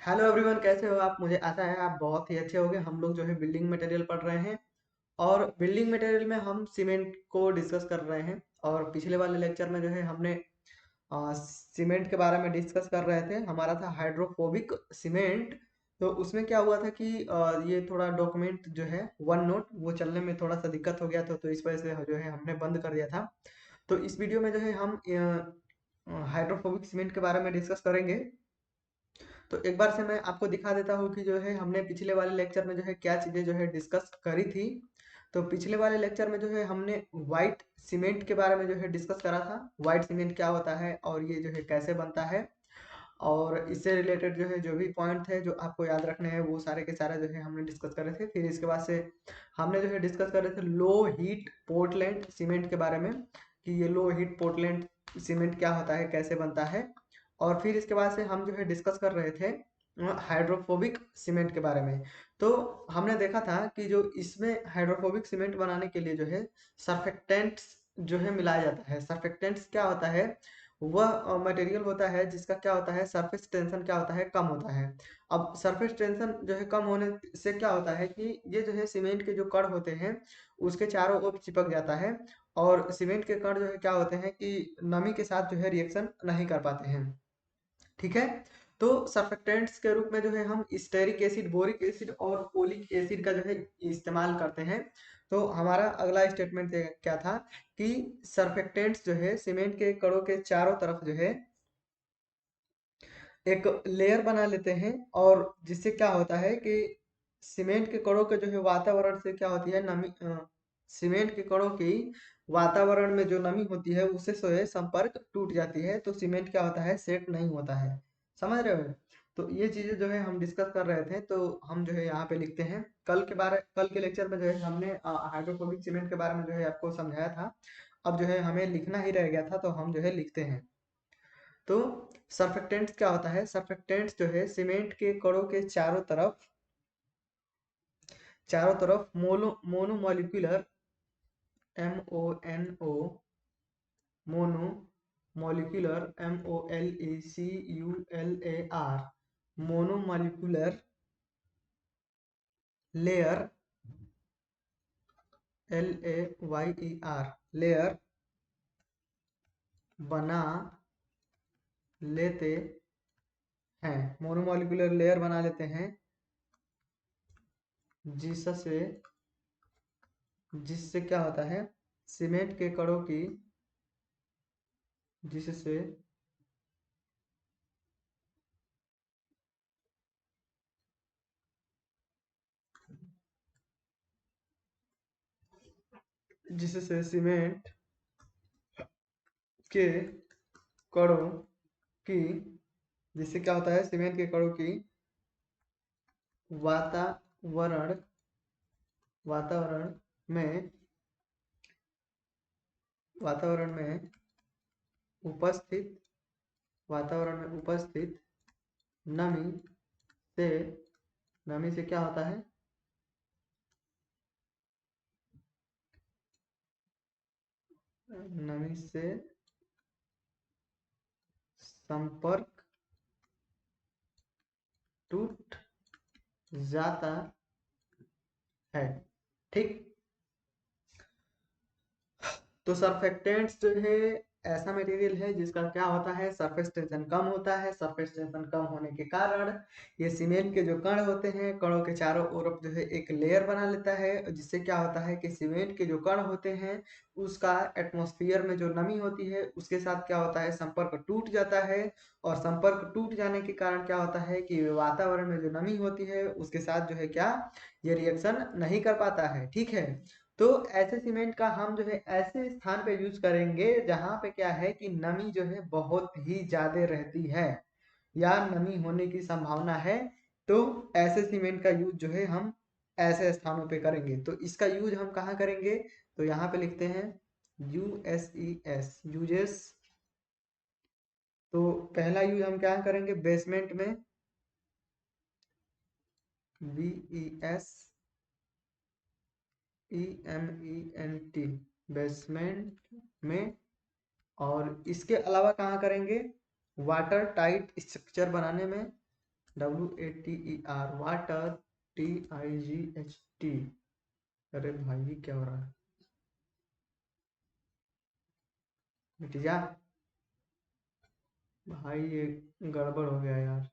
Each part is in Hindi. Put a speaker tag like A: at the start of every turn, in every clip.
A: हेलो एवरीवन, कैसे हो आप? मुझे आशा है आप बहुत ही अच्छे होंगे। हम लोग जो है बिल्डिंग मटेरियल पढ़ रहे हैं और बिल्डिंग मटेरियल में हम सीमेंट को डिस्कस कर रहे हैं। और पिछले वाले लेक्चर में जो है हमने सीमेंट के बारे में डिस्कस कर रहे थे। हमारा था हाइड्रोफोबिक सीमेंट। तो उसमें क्या हुआ था कि ये थोड़ा डॉक्यूमेंट जो है वन नोट वो चलने में थोड़ा सा दिक्कत हो गया था, तो इस वजह से जो है हमने बंद कर दिया था। तो इस वीडियो में जो है हम हाइड्रोफोबिक सीमेंट के बारे में डिस्कस करेंगे। तो एक बार से मैं आपको दिखा देता हूँ कि जो है हमने पिछले वाले लेक्चर में जो है क्या चीज़ें जो है डिस्कस करी थी। तो पिछले वाले लेक्चर में जो है हमने वाइट सीमेंट के बारे में जो है डिस्कस करा था। वाइट सीमेंट क्या होता है और ये जो है कैसे बनता है, और इससे रिलेटेड जो भी पॉइंट थे जो आपको याद रखने हैं वो सारे के सारे जो है हमने डिस्कस करे थे। फिर इसके बाद से हमने जो है डिस्कस करे थे लो हीट पोर्टलैंड सीमेंट के बारे में, कि ये लो हीट पोर्टलैंड सीमेंट क्या होता है, कैसे बनता है। और फिर इसके बाद से हम जो है डिस्कस कर रहे थे हाइड्रोफोबिक सीमेंट के बारे में। तो हमने देखा था कि जो इसमें हाइड्रोफोबिक सीमेंट बनाने के लिए जो है सर्फेक्टेंट्स जो है मिलाया जाता है। सर्फेक्टेंट्स क्या होता है? वह मटेरियल होता है जिसका क्या होता है, सरफेस टेंशन क्या होता है, कम होता है। अब सरफेस टेंशन जो है कम होने से क्या होता है कि ये जो है सीमेंट के जो कण होते हैं उसके चारों ओर चिपक जाता है। और सीमेंट के कण जो है क्या होते हैं कि नमी के साथ जो है रिएक्शन नहीं कर पाते हैं। ठीक है। तो सर्फेक्टेंट्स के रूप में जो है हम स्टेरिक एसिड, बोरिक एसिड और ओलिक एसिड का जो है इस्तेमाल करते हैं। तो हमारा अगला स्टेटमेंट क्या था कि सर्फेक्टेंट्स जो है सीमेंट के कणों के चारों तरफ जो है एक लेयर बना लेते हैं। और जिससे क्या होता है कि सीमेंट के कणों के जो है वातावरण से क्या होती है नमी, सीमेंट के कणों की वातावरण में जो नमी होती है उससे जो है संपर्क टूट जाती है, तो सीमेंट क्या होता है, सेट नहीं होता है। समझ रहे हो? तो ये चीजें जो है हम डिस्कस कर रहे थे, तो हम जो है यहाँ पे लिखते हैं। कल के लेक्चर में जो है हमने हाइड्रोफोबिक सीमेंट के बारे में जो है आपको समझाया था। अब जो है हमें लिखना ही रह गया था, तो हम जो है लिखते हैं। तो सर्फेक्टेंट्स क्या होता है? सर्फेक्टेंट्स जो है सीमेंट के कणों के चारों तरफ monomolecular, MONO, mono molecular, MOLECULAR, monomolecular layer, LAYER layer बना लेते हैं। मोनोमॉलिक्यूलर लेयर बना लेते हैं जिससे जिससे क्या होता है, सीमेंट के कणों की जिससे जिससे सीमेंट के कणों की जिससे क्या होता है, सीमेंट के कणों की वातावरण वातावरण में वातावरण में उपस्थित वातावरण में उपस्थित नमी से नमी से क्या होता है, नमी से संपर्क टूट जाता है। ठीक। तो सर्फेक्टेंट्स जो है ऐसा मटेरियल है जिसका क्या होता है, सरफेस टेंशन कम होता है। सरफेस टेंशन कम होने के कारण ये सीमेंट के जो कण होते हैं, कणों के चारों ओर जो है एक लेयर बना लेता है, जिससे क्या होता है कि सीमेंट के जो कण होते हैं उसका एटमॉस्फेयर में जो नमी होती है उसके साथ क्या होता है, संपर्क टूट जाता है। और संपर्क टूट जाने के कारण क्या होता है कि वातावरण में जो नमी होती है उसके साथ जो है क्या, ये रिएक्शन नहीं कर पाता है। ठीक है। तो ऐसे सीमेंट का हम जो है ऐसे स्थान पे यूज करेंगे जहां पे क्या है कि नमी जो है बहुत ही ज्यादा रहती है या नमी होने की संभावना है। तो ऐसे सीमेंट का यूज जो है हम ऐसे स्थानों पे करेंगे। तो इसका यूज हम कहाँ करेंगे? तो यहाँ पे लिखते हैं USES यूजेस। तो पहला यूज हम क्या करेंगे, बेसमेंट में, BESEMENT, बेसमेंट में। और इसके अलावा कहाँ करेंगे, वाटर टाइट स्ट्रक्चर बनाने में, WATER, वाटर, TIGHT। अरे भाई ये क्या हो रहा है, मिट जा भाई, ये गड़बड़ हो गया यार,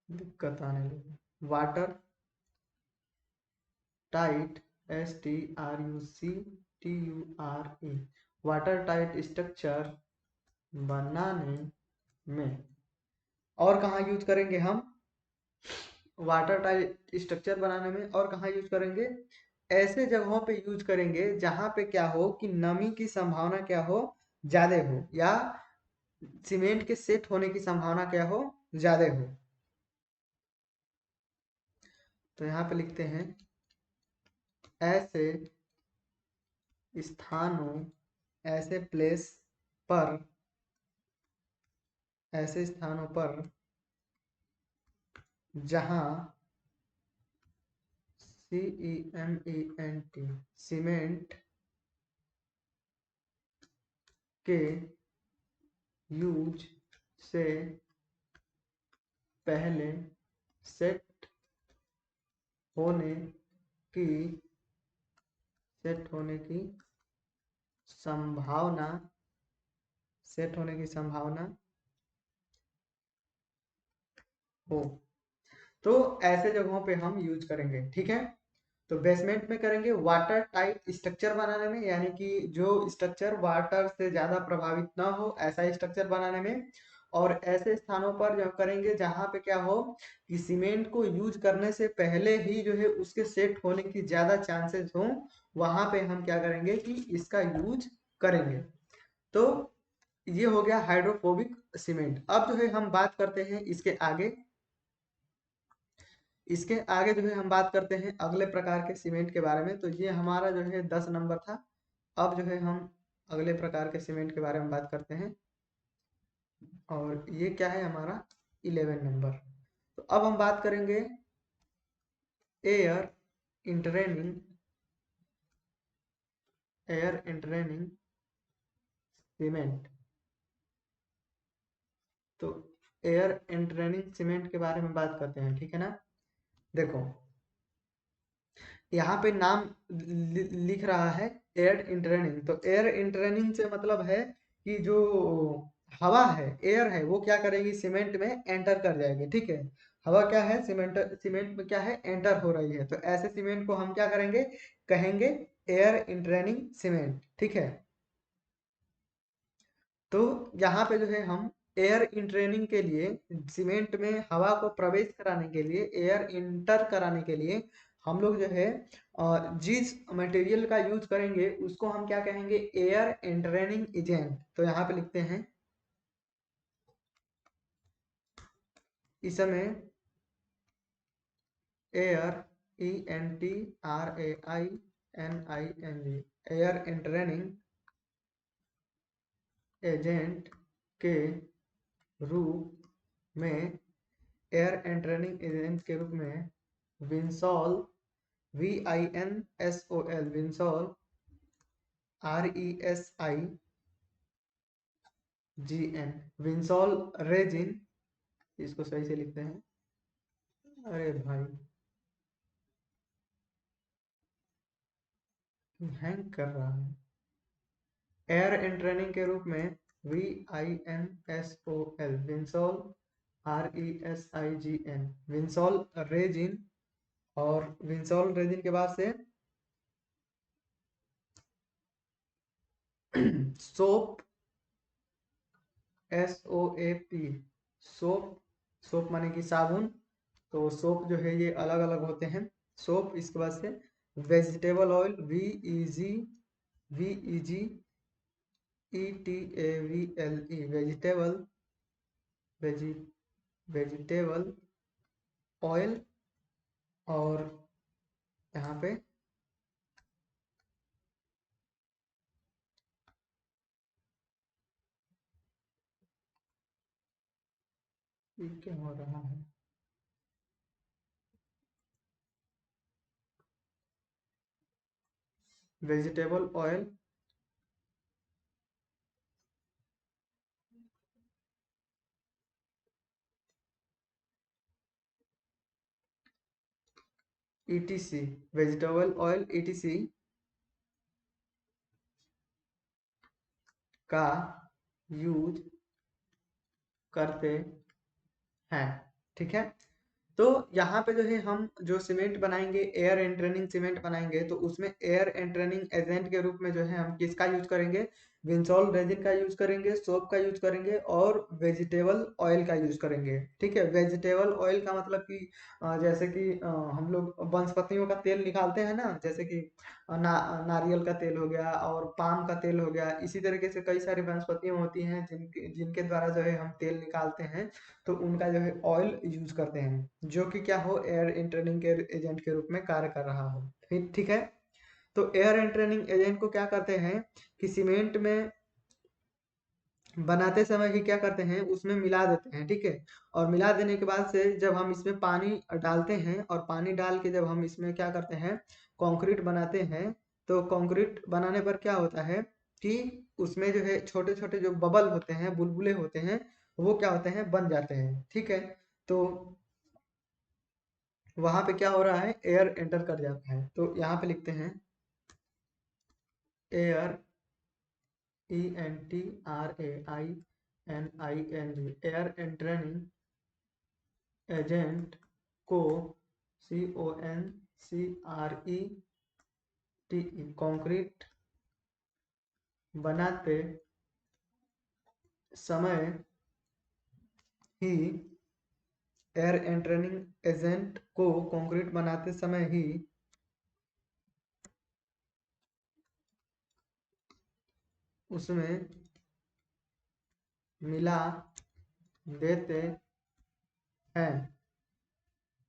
A: दिक्कत आने लगी। Water tight, STRUCTURE, water tight structure बनाने में। और कहाँ यूज करेंगे हम वाटर टाइट स्ट्रक्चर बनाने में, और कहाँ यूज करेंगे, ऐसे जगहों पे यूज करेंगे जहां पे क्या हो कि नमी की संभावना क्या हो, ज्यादा हो, या सीमेंट के सेट होने की संभावना क्या हो, ज्यादा हो। तो यहाँ पे लिखते हैं ऐसे स्थानों, ऐसे प्लेस पर, ऐसे स्थानों पर जहां CEMENT, सीमेंट के यूज से पहले सेट होने की, सेट होने की संभावना, सेट होने की संभावना हो। तो ऐसे जगहों पे हम यूज करेंगे, ठीक है। तो बेसमेंट में करेंगे वाटर टाइट स्ट्रक्चर बनाने में, यानी कि जो स्ट्रक्चर वाटर से ज्यादा प्रभावित ना हो ऐसा स्ट्रक्चर बनाने में। और ऐसे स्थानों पर जो करेंगे जहां पे क्या हो कि सीमेंट को यूज करने से पहले ही जो है उसके सेट होने की ज्यादा चांसेस हो, वहां पे हम क्या करेंगे कि इसका यूज करेंगे। तो ये हो गया हाइड्रोफोबिक सीमेंट। अब जो है हम बात करते हैं इसके आगे, इसके आगे जो है हम बात करते हैं अगले प्रकार के सीमेंट के बारे में। तो ये हमारा जो है 10 नंबर था। अब जो है हम अगले प्रकार के सीमेंट के बारे में बात करते हैं, और ये क्या है हमारा 11 नंबर। तो अब हम बात करेंगे air entraining, air entraining cement. तो एयर इंट्रेनिंग सीमेंट के बारे में बात करते हैं, ठीक है ना। देखो यहाँ पे नाम लिख रहा है एयर इंट्रेनिंग। तो एयर इंट्रेनिंग से मतलब है कि जो हवा है, एयर है, वो क्या करेगी सीमेंट में एंटर कर जाएगी, ठीक है। हवा क्या है सीमेंट, सीमेंट में क्या है एंटर हो रही है, तो ऐसे सीमेंट को हम क्या करेंगे, कहेंगे एयर इंट्रेनिंग सीमेंट, ठीक है। तो यहाँ पे जो है हम एयर इंट्रेनिंग के लिए, सीमेंट में हवा को प्रवेश कराने के लिए, एयर इंटर कराने के लिए हम लोग जो है जिस मटेरियल का यूज करेंगे उसको हम क्या कहेंगे, एयर इंट्रेनिंग एजेंट। तो यहाँ पे लिखते हैं इसमें air, ENTRAINING, air entraining agent के रूप में, एयर एंट्रेनिंग एजेंट के रूप में विंसॉल, VINSOL, विंसॉल, RESIGN, विंसॉल रेजिन, इसको सही से लिखते हैं। अरे भाई हैंग कर रहा है। एयर एंट्रेनिंग के रूप में VINSOL, विंसॉल, RESIGN, विंसॉल रेजिन। और विंसॉल रेजिन के बाद से सोप, SOAP, सोप, सोप माने कि साबुन। तो सोप जो है ये अलग अलग होते हैं सोप। इसके बाद से vegetable oil, VEGETABLE, vegetable, veggie vegetable oil. और यहाँ पे ये क्या हो रहा है, vegetable oil, ETC, vegetable oil ETC का यूज करते हैं। ठीक है, तो यहाँ पे जो है हम जो सीमेंट बनाएंगे, एयर एंट्रेनिंग सीमेंट बनाएंगे, तो उसमें एयर एंट्रेनिंग एजेंट के रूप में जो है हम किसका यूज करेंगे, विंसॉल रेजिन का यूज करेंगे, सोप का यूज करेंगे और वेजिटेबल ऑयल का यूज करेंगे। ठीक है, वेजिटेबल ऑयल का मतलब कि जैसे कि हम लोग वनस्पतियों का तेल निकालते हैं ना, जैसे कि नारियल का तेल हो गया और पाम का तेल हो गया, इसी तरीके से कई सारी वनस्पतियां होती हैं जिनके जिनके द्वारा जो है हम तेल निकालते हैं, तो उनका जो है ऑयल यूज करते हैं, जो कि क्या हो, एयर एंट्रेनिंग के एजेंट के रूप में कार्य कर रहा हो। ठीक ठीक है, तो एयर एंट्रेनिंग एजेंट को क्या करते हैं कि सीमेंट में बनाते समय ही क्या करते हैं, उसमें मिला देते हैं। ठीक है, और मिला देने के बाद से जब हम इसमें पानी डालते हैं और पानी डाल के जब हम इसमें क्या करते हैं, कंक्रीट बनाते हैं, तो कंक्रीट बनाने पर क्या होता है कि उसमें जो है छोटे छोटे जो बबल होते हैं, बुलबुले होते हैं, वो क्या होते हैं, बन जाते हैं। ठीक है, तो वहां पे क्या हो रहा है, एयर एंटर कर जाता है, तो यहाँ पे लिखते हैं air, ENTRAINING, air entraining agent को CONCRETE कंक्रीट बनाते समय ही, एयर एंट्रेनिंग एजेंट को कंक्रीट बनाते समय ही उसमें मिला देते हैं।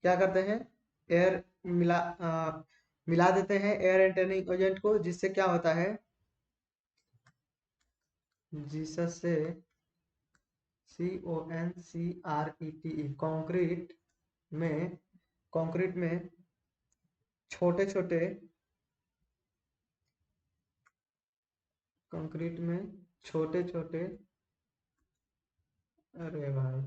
A: क्या करते हैं, एयर मिला देते हैं एयर एंट्रेनिंग एजेंट को, जिससे क्या होता है, जिससे CONCRETE में कंक्रीट में छोटे छोटे कंक्रीट में छोटे छोटे, अरे भाई,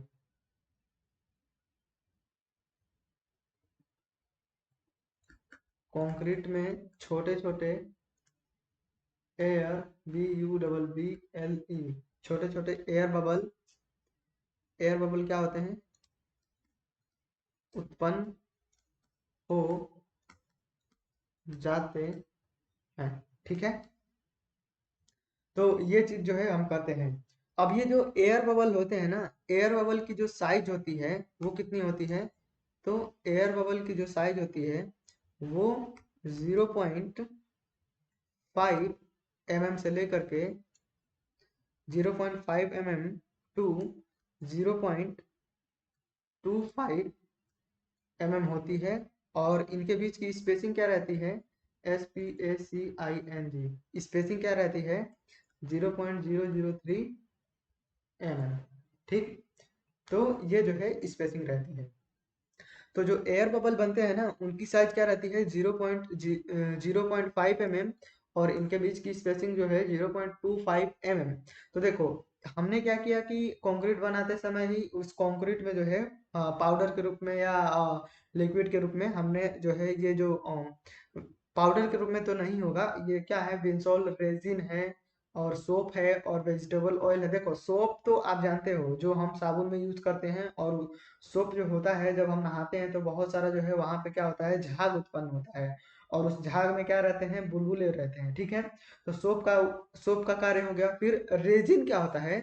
A: कंक्रीट में छोटे छोटे एयर, BUBBLE, छोटे छोटे एयर बबल, एयर बबल क्या होते हैं, उत्पन्न हो जाते हैं। ठीक है, तो ये चीज जो है हम करते हैं। अब ये जो एयर बबल होते हैं ना, एयर बबल की जो साइज होती है वो कितनी होती है, तो एयर बबल की जो साइज होती है वो 0.5 mm से लेकर के 0.5 mm टू 0.25 mm होती है, और इनके बीच की स्पेसिंग क्या रहती है, SPACING, स्पेसिंग क्या रहती है, 0.003 mm। ठीक, तो ये जो है स्पेसिंग रहती है। तो जो एयर बबल बनते हैं ना, उनकी साइज क्या रहती है, 0.5 mm, और इनके बीच की स्पेसिंग जो है 0.25 mm। तो देखो, हमने क्या किया कि कंक्रीट बनाते समय ही उस कंक्रीट में जो है पाउडर के रूप में या लिक्विड के रूप में हमने जो है ये जो पाउडर के रूप में तो नहीं होगा, ये क्या है, बेंजोल रेजिन है और सोप है और वेजिटेबल ऑयल है। देखो, सोप तो आप जानते हो जो हम साबुन में यूज करते हैं, और सोप जो होता है जब हम नहाते हैं तो बहुत सारा जो है वहां पे क्या होता है, झाग उत्पन्न होता है, और उस झाग में क्या रहते हैं, बुलबुले रहते हैं। ठीक है, तो सोप का कार्य हो गया। फिर रेजिन क्या होता है,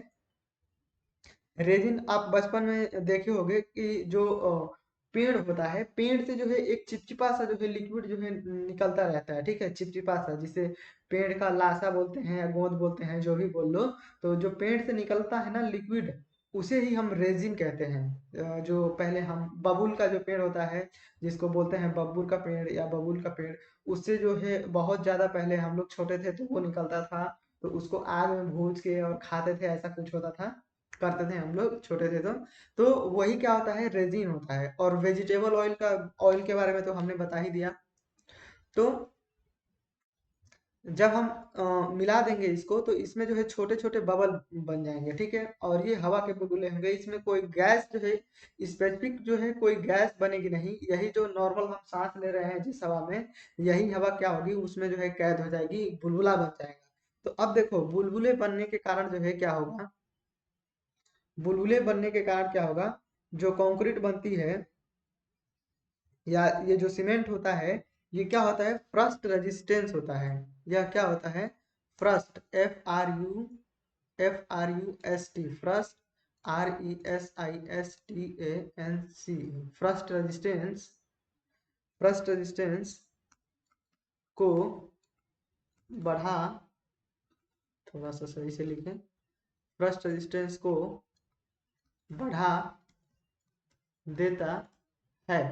A: रेजिन आप बचपन में देखे होंगे कि जो पेड़ होता है, पेड़ से जो है एक चिपचिपा सा जो है लिक्विड जो है निकलता रहता है। ठीक है, चिपचिपा सा, जिसे पेड़ का लाशा बोलते हैं या गोंद बोलते हैं, जो भी बोल लो, तो जो पेड़ से निकलता है ना लिक्विड, उसे ही हम रेजिन कहते हैं। जो पहले हम बबूल का जो पेड़ होता है, जिसको बोलते हैं बबूल का पेड़ या बबूल का पेड़, उससे जो है बहुत ज्यादा पहले हम लोग छोटे थे तो वो निकलता था, तो उसको आग में भूज के और खाते थे, ऐसा कुछ होता था, करते थे हम लोग छोटे थे तो वही क्या होता है, रेजिन होता है। और वेजिटेबल ऑयल के बारे में तो हमने बता ही दिया। तो जब हम मिला देंगे इसको तो इसमें जो है छोटे छोटे बबल बन जाएंगे, ठीक है, और ये हवा के बुलबुले होंगे। इसमें कोई गैस जो है स्पेसिफिक जो है कोई गैस बनेगी नहीं, यही जो नॉर्मल हम सांस ले रहे हैं जिस हवा में, यही हवा क्या होगी उसमें जो है कैद हो जाएगी, बुलबुला बन जाएगा। तो अब देखो बुलबुले बनने के कारण जो है क्या होगा, बुलबुले बनने के कारण क्या होगा, जो कंक्रीट बनती है या ये जो सीमेंट होता है, ये क्या होता है, फ्रस्ट रेजिस्टेंस होता है। यह क्या होता है, first, FRUST, first, RESISTANC, first resistance को बढ़ा, थोड़ा सा सही से लिखें, फ्रस्ट रेजिस्टेंस को बढ़ा देता है।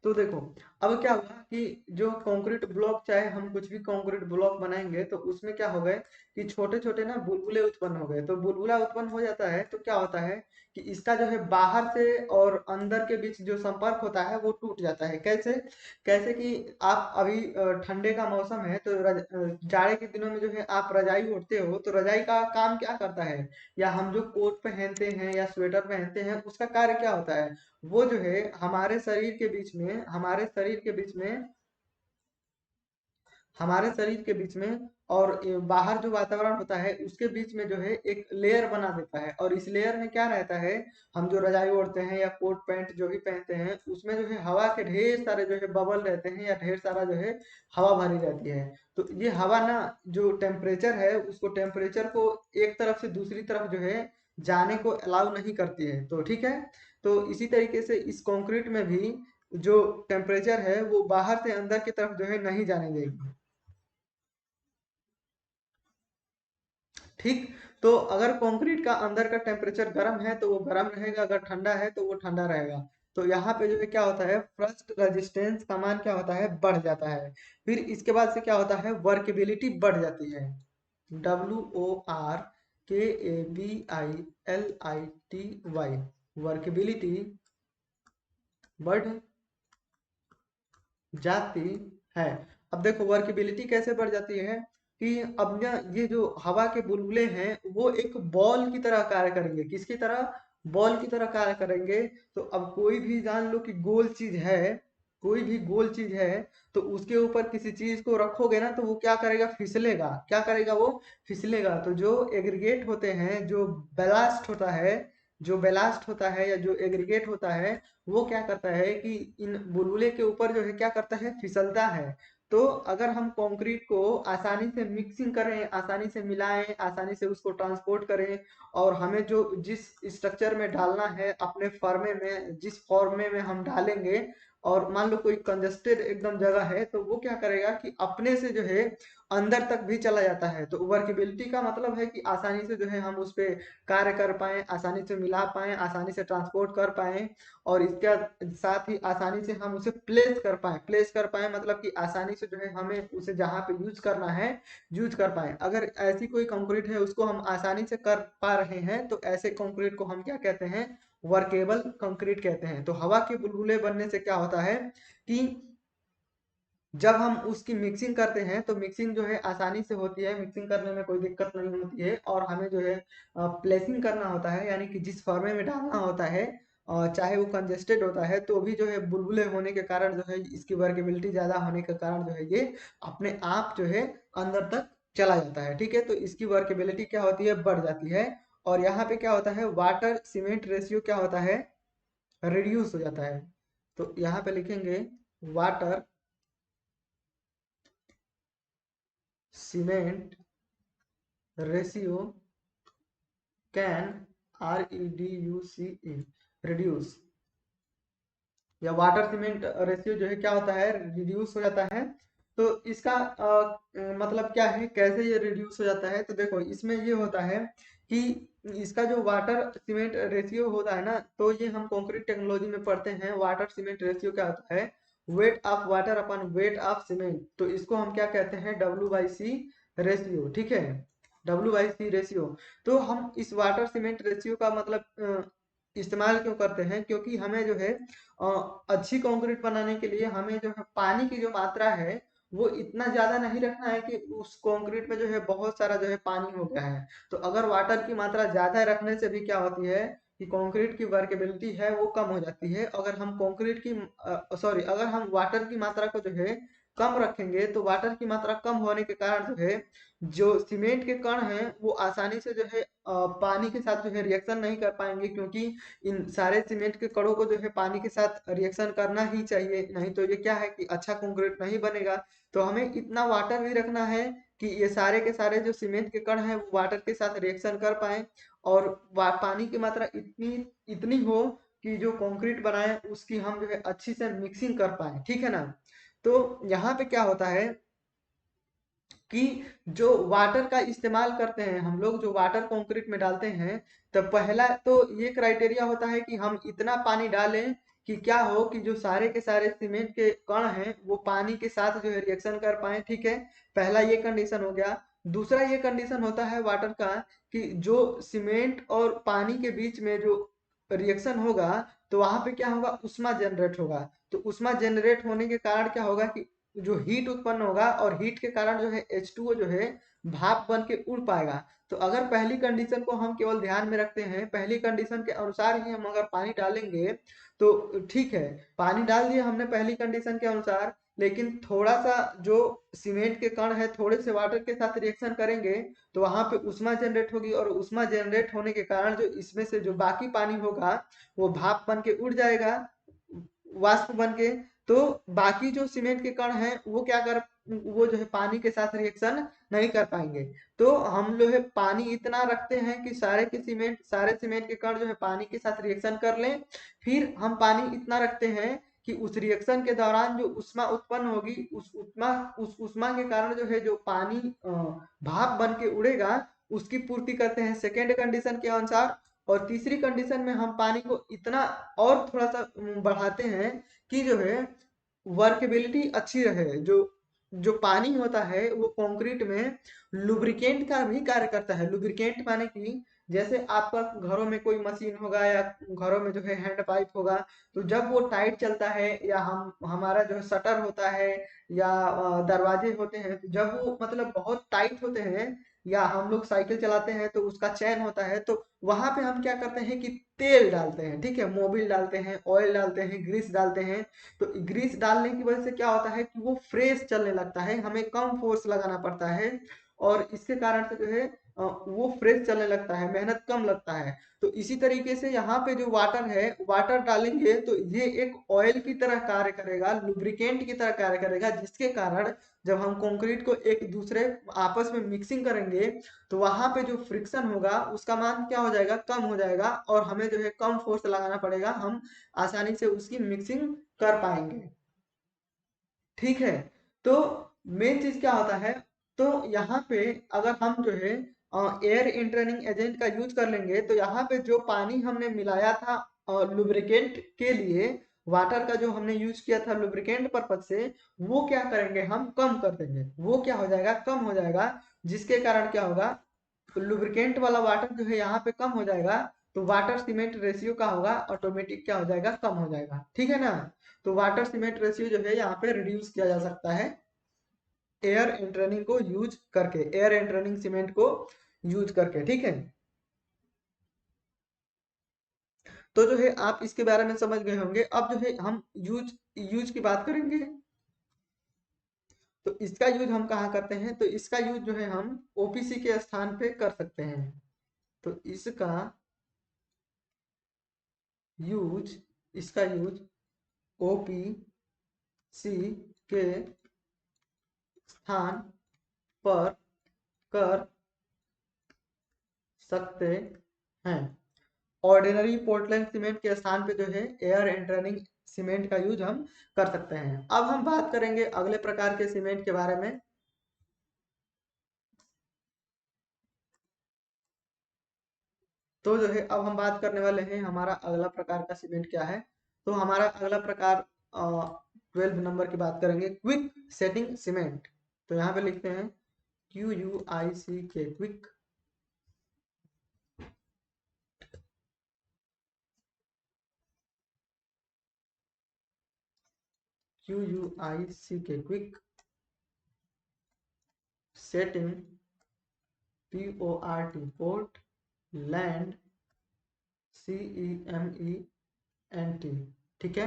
A: तो देखो अब क्या हुआ कि जो कंक्रीट ब्लॉक, चाहे हम कुछ भी कंक्रीट ब्लॉक बनाएंगे तो उसमें क्या हो गए कि छोटे छोटे ना बुलबुले उत्पन्न हो गए। तो बुलबुला उत्पन्न हो जाता है तो क्या होता है कि इसका जो है बाहर से और अंदर के बीच जो संपर्क होता है वो टूट जाता है। कैसे, कैसे कि आप अभी ठंडे का मौसम है तो जाड़े के दिनों में जो है आप रजाई ओढ़ते हो, तो रजाई का काम क्या करता है, या हम जो कोट पहनते हैं या स्वेटर पहनते हैं उसका कार्य क्या होता है, वो जो है हमारे शरीर के बीच में और बाहर जो वातावरण होता है उसके बीच में जो है एक लेयर बना देता है। और इस लेयर में क्या रहता है, हम जो रजाई ओढ़ते हैं या कोट पैंट जो भी पहनते हैं उसमें जो है हवा के ढेर सारे जो है बबल रहते हैं या ढेर सारा जो है हवा भरी रहती है। तो ये हवा ना, जो टेम्परेचर है उसको, टेम्परेचर को एक तरफ से दूसरी तरफ जो है जाने को अलाउ नहीं करती है। तो ठीक है, तो इसी तरीके से इस कंक्रीट में भी जो टेम्परेचर है वो बाहर से अंदर की तरफ जो है नहीं जाने देगी। ठीक, तो अगर कंक्रीट का अंदर का टेम्परेचर गर्म है तो वो गर्म रहेगा, अगर ठंडा है तो वो ठंडा रहेगा। तो यहाँ पे जो है क्या होता है, फर्स्ट रेजिस्टेंस का मान क्या होता है, बढ़ जाता है। फिर इसके बाद से क्या होता है, वर्केबिलिटी बढ़ जाती है, WORKABILITY, वर्केबिलिटी बढ़ जाती है। अब देखो वर्केबिलिटी कैसे बढ़ जाती है कि अब ना ये जो हवा के बुलबुले हैं वो एक बॉल की तरह कार्य करेंगे। किसकी तरह, बॉल की तरह कार्य करेंगे। तो अब कोई भी जान लो कि गोल चीज है, कोई भी गोल चीज है, तो उसके ऊपर किसी चीज को रखोगे ना तो वो क्या करेगा, फिसलेगा। क्या करेगा, वो फिसलेगा। तो जो एग्रीगेट होते हैं, जो बेलास्ट होता है, जो बेलास्ट होता है या जो एग्रीगेट होता है, वो क्या करता है कि इन बुलबुले के ऊपर जो है क्या करता है, फिसलता है। तो अगर हम कंक्रीट को आसानी से मिक्सिंग करें, आसानी से मिलाएं, आसानी से उसको ट्रांसपोर्ट करें, और हमें जो जिस स्ट्रक्चर में डालना है, अपने फॉर्मे में जिस फॉर्मे में हम डालेंगे, और मान लो कोई कंजेस्टेड एकदम जगह है तो वो क्या करेगा कि अपने से जो है अंदर तक भी चला जाता है। तो वर्केबिलिटी का मतलब है कि आसानी से जो है हम उस पे कार्य कर पाए, आसानी से मिला पाए, आसानी से ट्रांसपोर्ट कर पाए, और इसके साथ ही आसानी से हम उसे प्लेस कर पाए। प्लेस कर पाए मतलब कि आसानी से जो है हमें उसे जहाँ पे यूज करना है यूज कर पाए। अगर ऐसी कोई कंक्रीट है उसको हम आसानी से कर पा रहे हैं तो ऐसे कंक्रीट को हम क्या कहते हैं, वर्केबल कंक्रीट कहते हैं। तो हवा के बुलबुले बनने से क्या होता है कि जब हम उसकी मिक्सिंग करते हैं तो मिक्सिंग जो है आसानी से होती है, मिक्सिंग करने में कोई दिक्कत नहीं होती है। और हमें जो है प्लेसिंग करना होता है, यानी कि जिस फॉर्मे में डालना होता है, चाहे वो कंजेस्टेड होता है तो भी जो है बुलबुले होने के कारण जो है, इसकी वर्केबिलिटी ज्यादा होने के कारण जो है ये अपने आप जो है अंदर तक चला जाता है। ठीक है, तो इसकी वर्केबिलिटी क्या होती है, बढ़ जाती है। और यहाँ पे क्या होता है, वाटर सीमेंट रेशियो क्या होता है, रिड्यूस हो जाता है। तो यहाँ पे लिखेंगे water cement ratio can, REDUCE, reduce, या वाटर सीमेंट रेशियो जो है क्या होता है, रिड्यूस हो जाता है। तो इसका मतलब क्या है, कैसे ये रिड्यूस हो जाता है, तो देखो इसमें ये होता है कि इसका जो वाटर सीमेंट रेशियो होता है ना, तो ये हम कंक्रीट टेक्नोलॉजी में पढ़ते हैं। वाटर सीमेंट रेशियो क्या होता है, weight of water upon weight of cement. तो इसको हम क्या कहते हैं, W/C रेशियो। ठीक है, W/C रेशियो। तो हम इस वाटर सीमेंट रेशियो का मतलब इस्तेमाल क्यों करते हैं, क्योंकि हमें जो है अच्छी कंक्रीट बनाने के लिए हमें जो है पानी की जो मात्रा है वो इतना ज्यादा नहीं रखना है कि उस कंक्रीट में जो है बहुत सारा जो है पानी हो गया है। तो अगर वाटर की मात्रा ज्यादा रखने से भी क्या होती है कि कंक्रीट की वर्केबिलिटी है वो कम हो जाती है। अगर हम कंक्रीट की सॉरी अगर हम वाटर की मात्रा को जो है कम रखेंगे तो वाटर की मात्रा कम होने के कारण जो है जो सीमेंट के कण हैं वो आसानी से जो है पानी के साथ जो है रिएक्शन नहीं कर पाएंगे, क्योंकि इन सारे सीमेंट के कणों को जो है पानी के साथ रिएक्शन करना ही चाहिए, नहीं तो ये क्या है कि अच्छा कंक्रीट नहीं बनेगा। तो हमें इतना वाटर भी रखना है कि ये सारे के सारे जो सीमेंट के कण हैं वो वाटर के साथ रिएक्शन कर पाए, और पानी की मात्रा इतनी इतनी हो कि जो कंक्रीट बनाए उसकी हम जो है अच्छी से मिक्सिंग कर पाए, ठीक है ना। तो यहाँ पे क्या होता है कि जो वाटर का इस्तेमाल करते हैं हम लोग, जो वाटर कंक्रीट में डालते हैं, तो पहला तो ये क्राइटेरिया होता है कि हम इतना पानी डालें कि क्या हो कि जो सारे के सारे सीमेंट के कण हैं वो पानी के साथ जो है रिएक्शन कर पाए, ठीक है। पहला ये कंडीशन हो गया। दूसरा ये कंडीशन होता है वाटर का कि जो सीमेंट और पानी के बीच में जो रिएक्शन होगा तो वहां पे क्या होगा, उष्मा जनरेट होगा। तो उष्मा जनरेट होने के कारण क्या होगा कि जो हीट उत्पन्न होगा, और हीट के कारण जो है H2O जो है भाप बन के उड़ पाएगा। तो अगर पहली कंडीशन को हम केवल ध्यान में रखते हैं, पहली कंडीशन के अनुसार ही हम अगर पानी डालेंगे तो ठीक है, पानी डाल दिए हमने पहली कंडीशन के अनुसार, लेकिन थोड़ा सा जो सीमेंट के कण है थोड़े से वाटर के साथ रिएक्शन करेंगे तो वहां पे उष्मा जनरेट होगी, और उष्मा जनरेट होने के कारण जो इसमें से जो बाकी पानी होगा वो भाप बन के उड़ जाएगा, वाष्प बन के। तो बाकी जो सीमेंट के कण हैं वो क्या कर, वो जो है पानी के साथ रिएक्शन नहीं कर पाएंगे। तो हम जो है पानी इतना रखते हैं कि सारे सीमेंट के कण जो है पानी के साथ रिएक्शन कर लें। फिर हम पानी इतना रखते हैं कि उस रिएक्शन के दौरान जो ऊष्मा उत्पन्न होगी उस ऊष्मा के कारण जो है जो पानी भाप बन के उड़ेगा उसकी पूर्ति करते हैं सेकेंड कंडीशन के अनुसार। और तीसरी कंडीशन में हम पानी को इतना और थोड़ा सा बढ़ाते हैं कि जो है वर्केबिलिटी अच्छी रहे। जो जो पानी होता है वो कंक्रीट में लुब्रिकेंट का भी कार्य करता है। लुब्रिकेंट माने कि जैसे आपका घरों में कोई मशीन होगा या घरों में जो है हैंड पाइप होगा, तो जब वो टाइट चलता है या हम हमारा जो है शटर होता है या दरवाजे होते हैं, तो जब वो मतलब बहुत टाइट होते हैं, या हम लोग साइकिल चलाते हैं तो उसका चैन होता है, तो वहां पे हम क्या करते हैं कि तेल डालते हैं, ठीक है, मोबिल डालते हैं, ऑयल डालते हैं, ग्रीस डालते हैं। तो ग्रीस डालने की वजह से क्या होता है कि वो फ्रेश चलने लगता है, हमें कम फोर्स लगाना पड़ता है, और इसके कारण से जो है वो फ्रेश चलने लगता है, मेहनत कम लगता है। तो इसी तरीके से यहाँ पे जो वाटर है, वाटर डालेंगे तो ये एक ऑयल की तरह कार्य करेगा, लुब्रिकेंट की तरह कार्य करेगा, जिसके कारण जब हम कंक्रीट को एक दूसरे आपस में मिक्सिंग करेंगे तो वहां पे जो फ्रिक्शन होगा उसका मान क्या हो जाएगा, कम हो जाएगा, और हमें जो है कम फोर्स लगाना पड़ेगा, हम आसानी से उसकी मिक्सिंग कर पाएंगे, ठीक है। तो मेन चीज क्या होता है, तो यहाँ पे अगर हम जो है एयर इंट्रेनिंग एजेंट का यूज कर लेंगे तो यहाँ पे जो पानी हमने मिलाया था लुब्रिकेंट के लिए, वाटर का जो हमने यूज किया था लुब्रिकेंट पर्पज से, वो क्या करेंगे, हम कम कर देंगे, वो क्या हो जाएगा, कम हो जाएगा। जिसके कारण क्या होगा, तो लुब्रिकेंट वाला वाटर जो है यहाँ पे कम हो जाएगा, तो वाटर सीमेंट रेशियो का होगा ऑटोमेटिक क्या हो जाएगा, कम हो जाएगा, ठीक है ना। तो वाटर सीमेंट रेशियो जो है यहाँ पे रिड्यूस किया जा सकता है एयर एंट्रेनिंग को यूज करके, एयर एंट्रेनिंग सीमेंट को यूज करके, ठीक है। तो जो है आप इसके बारे में समझ गए होंगे। अब जो है हम यूज यूज की बात करेंगे। तो इसका यूज हम कहाँ करते हैं, तो इसका यूज जो है हम ओपीसी के स्थान पे कर सकते हैं। तो यूज इसका यूज ओपीसी के स्थान पर कर सकते हैं। ऑर्डिनरी पोर्टलैंड सीमेंट के स्थान पे जो है एयर एंट्रेनिंग सीमेंट का यूज हम कर सकते हैं। अब हम बात करेंगे अगले प्रकार के सीमेंट के बारे में। तो जो है अब हम बात करने वाले हैं हमारा अगला प्रकार का सीमेंट क्या है। तो हमारा अगला प्रकार 12 नंबर की बात करेंगे, क्विक सेटिंग सीमेंट। तो यहाँ पे लिखते हैं QUICK, quick, QUICK, quick setting PORT Portland CEMENT, ठीक है,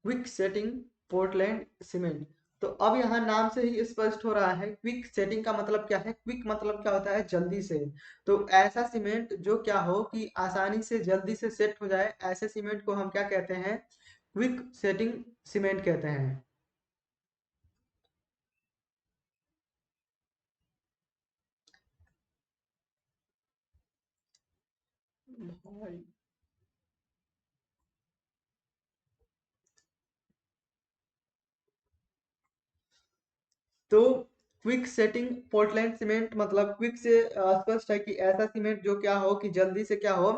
A: क्विक सेटिंग पोर्टलैंड सीमेंट। तो अब यहाँ नाम से ही स्पष्ट हो रहा है क्विक सेटिंग का मतलब क्या है। क्विक मतलब क्या होता है, जल्दी से। तो ऐसा सीमेंट जो क्या हो कि आसानी से जल्दी से सेट हो जाए, ऐसे सीमेंट को हम क्या कहते हैं, क्विक सेटिंग सीमेंट कहते हैं। तो क्विक सेटिंग पोर्टलैंड सीमेंट मतलब क्विक से स्पष्ट है कि ऐसा सीमेंट जो क्या हो कि जल्दी से क्या हो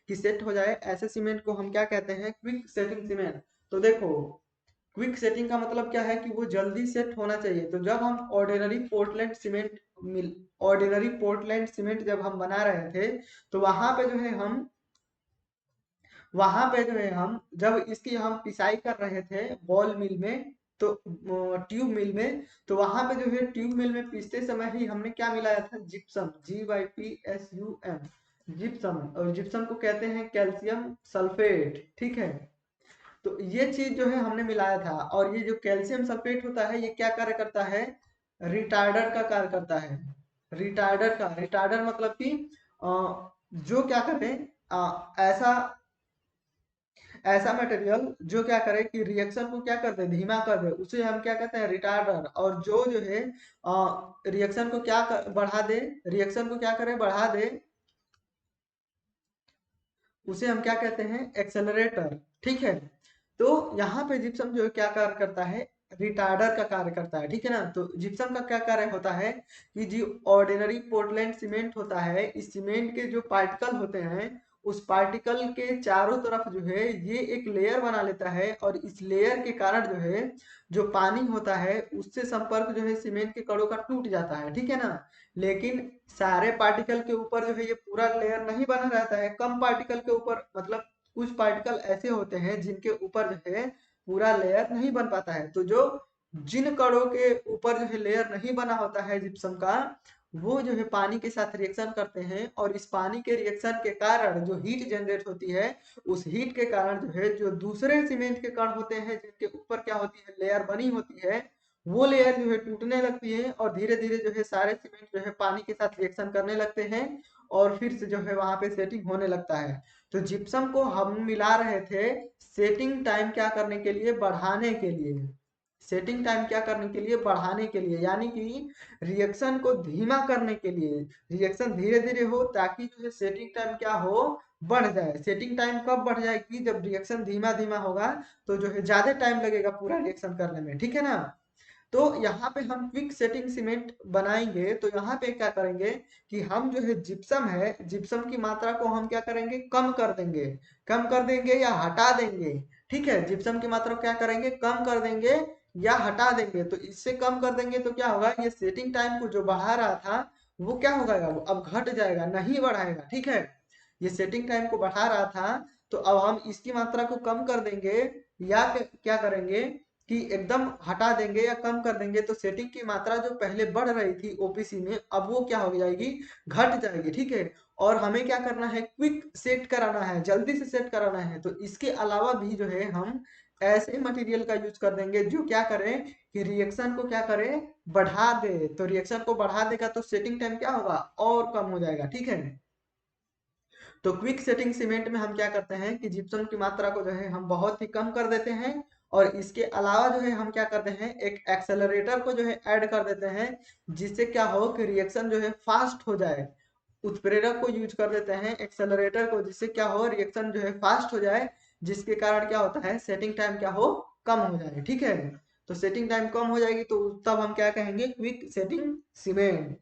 A: कि सेट हो जाए, ऐसे सीमेंट को हम क्या कहते हैं, क्विक सेटिंग सीमेंट। तो देखो, क्विक सेटिंग का मतलब क्या है कि वो जल्दी सेट होना चाहिए। तो जब हम ऑर्डिनरी पोर्टलैंड सीमेंट जब हम बना रहे थे, तो वहां पे जो है हम जब इसकी हम पिसाई कर रहे थे बॉल मिल में, तो ट्यूब मिल में, तो वहां पे जो है ट्यूब मिल में पीसते समय ही हमने क्या मिलाया था, जिप्सम, GYPSUM, जिप्सम। और जिप्सम को कहते हैं कैल्शियम सल्फेट, ठीक है। तो ये चीज जो है हमने मिलाया था, और ये जो कैल्शियम सल्फेट होता है ये क्या कार्य करता है, रिटार्डर का कार्य करता है। रिटार्डर मतलब कि अ, जो क्या करें, ऐसा ऐसा मटेरियल जो क्या करे कि रिएक्शन को क्या कर दे, धीमा कर दे, उसे हम क्या कहते हैं, रिटार्डर। और जो है रिएक्शन को बढ़ा दे, रिएक्शन को क्या करे, बढ़ा दे, उसे हम क्या कहते हैं, एक्सेलरेटर, ठीक है। तो यहाँ पे जिप्सम जो है क्या कार्य करता है, रिटार्डर का कार्य करता है, ठीक है ना। तो जिप्सम का क्या कार्य होता है कि जो ऑर्डिनरी पोर्टलैंड सीमेंट होता है, इस सीमेंट के जो पार्टिकल होते हैं, उस पार्टिकल के चारों तरफ जो है ये एक लेयर बना लेता है, और इस लेयर के कारण जो है जो पानी होता है उससे संपर्क जो है सीमेंट के कणों का टूट जाता है, ठीक है ना। लेकिन सारे पार्टिकल के ऊपर जो है ये पूरा लेयर नहीं बना रहता है, कम पार्टिकल के ऊपर, मतलब कुछ पार्टिकल ऐसे होते हैं जिनके ऊपर जो है पूरा लेयर नहीं बन पाता है। तो जो जिन कणों के ऊपर जो है लेयर नहीं बना होता है जिप्सम का, वो जो है पानी के साथ रिएक्शन करते हैं, और इस पानी के रिएक्शन के कारण जो हीट जनरेट होती है, उस हीट के कारण जो है जो दूसरे सीमेंट के कण होते हैं जिनके ऊपर क्या होती है, लेयर बनी होती है, वो लेयर जो है टूटने लगती है, और धीरे धीरे जो है सारे सीमेंट जो है पानी के साथ रिएक्शन करने लगते हैं, और फिर से जो है वहां पे सेटिंग होने लगता है। तो जिप्सम को हम मिला रहे थे सेटिंग टाइम क्या करने के लिए, बढ़ाने के लिए। सेटिंग टाइम क्या करने के लिए, बढ़ाने के लिए, यानी कि रिएक्शन को धीमा करने के लिए, रिएक्शन धीरे धीरे हो ताकि जो है सेटिंग टाइम क्या हो, बढ़ जाए। सेटिंग टाइम कब बढ़ जाएगी, जब रिएक्शन धीमा धीमा होगा, तो जो है ज्यादा टाइम लगेगा पूरा रिएक्शन करने में, ठीक है ना। तो यहाँ पे हम क्विक सेटिंग सीमेंट बनाएंगे, तो यहाँ पे क्या करेंगे कि हम जो है जिप्सम है, जिप्सम की मात्रा को हम क्या करेंगे, कम कर देंगे। कम कर देंगे या हटा देंगे, ठीक है। जिप्सम की मात्रा को क्या करेंगे, कम कर देंगे या हटा देंगे। तो इससे कम कर देंगे तो क्या होगा, ये सेटिंग टाइम को जो बढ़ा रहा था वो क्या होगा, वो अब घट जाएगा, नहीं बढ़ाएगा, ठीक है। ये सेटिंग टाइम को बढ़ा रहा था, तो अब हम इसकी मात्रा को कम कर देंगे, या क्या करेंगे कि एकदम हटा देंगे या कम कर देंगे। तो सेटिंग की मात्रा जो पहले बढ़ रही थी ओपीसी में, अब वो क्या हो जाएगी, घट जाएगी, ठीक है। और हमें क्या करना है, क्विक सेट कराना है, जल्दी से सेट कराना है। तो इसके अलावा भी जो है हम ऐसे मटेरियल का यूज कर देंगे जो क्या करें कि रिएक्शन को क्या करे, बढ़ा दे। तो रिएक्शन को बढ़ा देगा तो सेटिंग टाइम क्या होगा, और कम हो जाएगा, ठीक है। तो क्विक सेटिंग सीमेंट में हम क्या करते हैं कि जिप्सम की मात्रा को जो है हम बहुत ही कम कर देते हैं, और इसके अलावा जो है हम क्या करते हैं, एक एक्सेलरेटर को जो है ऐड कर देते हैं, जिससे क्या हो कि रिएक्शन जो है फास्ट हो जाए। उत्प्रेरक को यूज कर देते हैं, एक्सेलरेटर को, जिससे क्या हो, रिएक्शन जो है फास्ट हो जाए, जिसके कारण क्या होता है, सेटिंग टाइम क्या हो, कम हो जाए, ठीक है। तो सेटिंग टाइम कम हो जाएगी तो तब हम क्या कहेंगे, क्विक सेटिंग सीमेंट।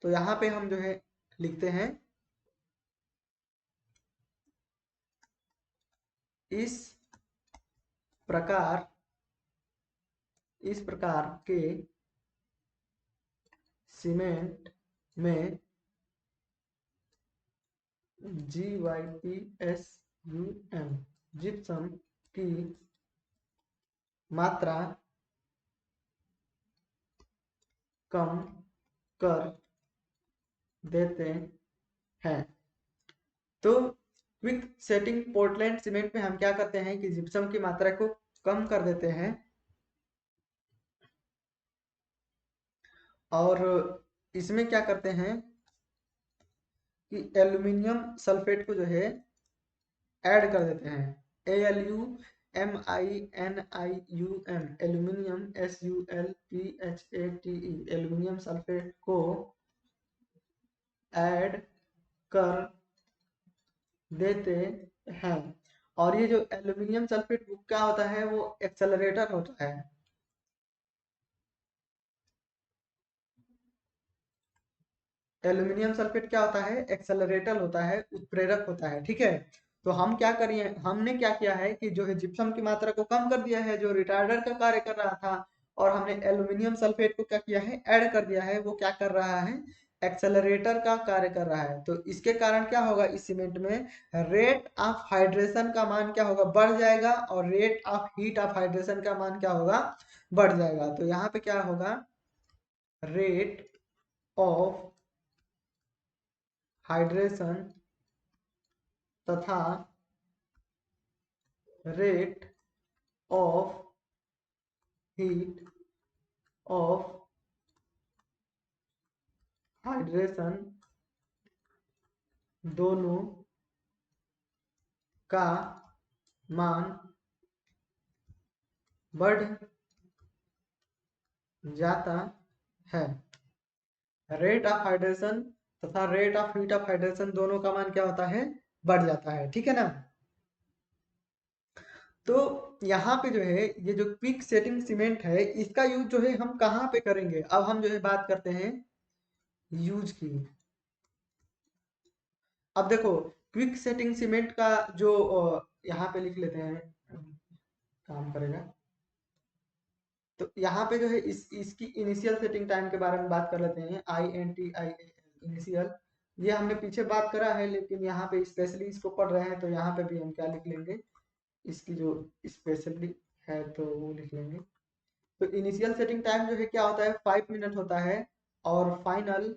A: तो यहाँ पे हम जो है लिखते हैं, इस प्रकार इस प्रकार के सीमेंट में GYPSUM जिप्सम की मात्रा कम कर देते हैं। तो क्विक सेटिंग पोर्टलैंड सीमेंट में हम क्या करते हैं कि जिप्सम की मात्रा को कम कर देते हैं और इसमें क्या करते हैं कि एल्यूमिनियम सल्फेट को जो है ऐड कर देते हैं। ALUMINIUM aluminium SULPHATE aluminium sulphate को ऐड कर देते हैं। और ये जो एल्यूमिनियम सल्फेट वो क्या होता है, वो एक्सेलरेटर होता है। एल्यूमिनियम सल्फेट क्या होता है, एक्सेलरेटर होता है, उत्प्रेरक होता है। ठीक है, तो हम क्या करिए, हमने क्या किया है कि जो है जिप्सम की मात्रा को कम कर दिया है जो रिटार्डर का कार्य कर रहा था, और हमने एल्यूमिनियम सल्फेट को क्या किया है, ऐड कर दिया है। वो क्या कर रहा है, एक्सेलरेटर का कार्य कर रहा है। तो इसके कारण क्या होगा, इस सीमेंट में रेट ऑफ हाइड्रेशन का मान क्या होगा, बढ़ जाएगा, और rate of heat of hydration का मान क्या होगा, बढ़ जाएगा। तो यहाँ पे क्या होगा, रेट ऑफ हाइड्रेशन तथा rate of heat of hydration दोनों का मान बढ़ जाता है। रेट ऑफ हाइड्रेशन तथा rate of heat of hydration दोनों का मान क्या होता है, बढ़ जाता है। ठीक है ना। तो यहाँ पे जो है ये जो क्विक सेटिंग सीमेंट है, इसका यूज जो है हम कहाँ पे करेंगे, अब हम जो है बात करते हैं यूज की। अब देखो, क्विक सेटिंग सीमेंट का जो यहाँ पे लिख लेते हैं, काम करेगा। तो यहाँ पे जो है इसकी इनिशियल सेटिंग टाइम के बारे में बात कर लेते हैं। INTIAL इनिशियल, ये हमने पीछे बात करा है, लेकिन यहाँ पे स्पेशली इसको पढ़ रहे हैं तो यहाँ पे भी हम क्या लिख लेंगे, इसकी जो स्पेशली है तो वो लिख लेंगे। तो इनिशियल सेटिंग टाइम जो है क्या होता है, 5 मिनट होता है, और final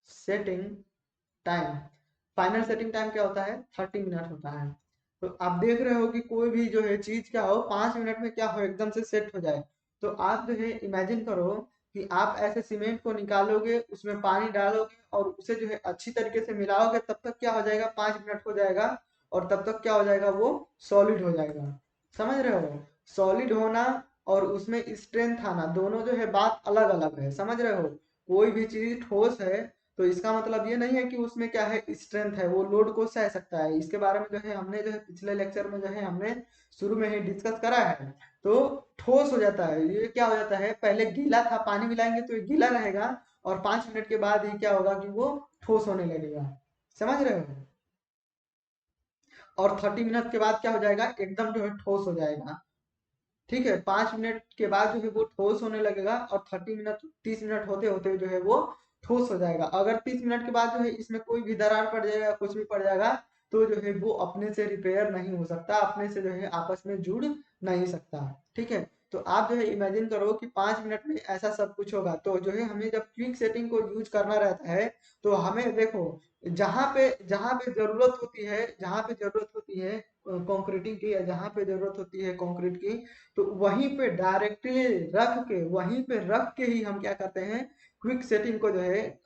A: setting time, final setting time क्या होता है, 30 मिनट होता है। तो आप देख रहे हो कि कोई भी जो है चीज क्या हो, 5 मिनट में क्या हो, एकदम से सेट हो जाए। तो आप जो है इमेजिन करो कि आप ऐसे सीमेंट को निकालोगे, उसमें पानी डालोगे और उसे जो है अच्छी तरीके से मिलाओगे, तब तक क्या हो जाएगा, 5 मिनट हो जाएगा, और तब तक क्या हो जाएगा, वो सॉलिड हो जाएगा। समझ रहे हो, सॉलिड होना और उसमें स्ट्रेंथ आना दोनों जो है बात अलग अलग है। समझ रहे हो, कोई भी चीज ठोस है तो इसका मतलब ये नहीं है कि उसमें क्या है, स्ट्रेंथ है, वो लोड को सह सकता है। इसके बारे में जो है हमने जो है पिछले लेक्चर में जो है हमने शुरू में ही डिस्कस करा है। तो ठोस हो जाता है, ये क्या हो जाता है, पहले गीला था, पानी मिलाएंगे तो ये गीला रहेगा, और 5 मिनट के बाद ही क्या होगा कि वो ठोस होने लगेगा। समझ रहे हो, और 30 मिनट के बाद क्या हो जाएगा, एकदम जो है ठोस हो जाएगा। ठीक है, 5 मिनट के बाद जो है वो ठोस होने लगेगा, और 30 मिनट 30 मिनट होते होते जो है वो ठोस हो जाएगा। अगर 30 मिनट के बाद जो है इसमें कोई भी दरार पड़ जाएगा, कुछ भी पड़ जाएगा, तो जो है वो अपने से रिपेयर नहीं हो सकता, अपने से जो है आपस में जुड़ नहीं सकता। ठीक है, तो आप जो है इमेजिन करो कि 5 मिनट में ऐसा सब कुछ होगा। तो जो है हमें जब क्विक सेटिंग को यूज करना रहता है, तो हमें देखो, जहाँ पे जरूरत होती है, जहाँ पे जरूरत होती है कंक्रीटिंग की, या जहाँ पे जरूरत होती है कंक्रीट की, तो वहीं पे डायरेक्टली रख के, वहीं पे रख के ही हम क्या करते हैं, क्विक सेटिंग को जो है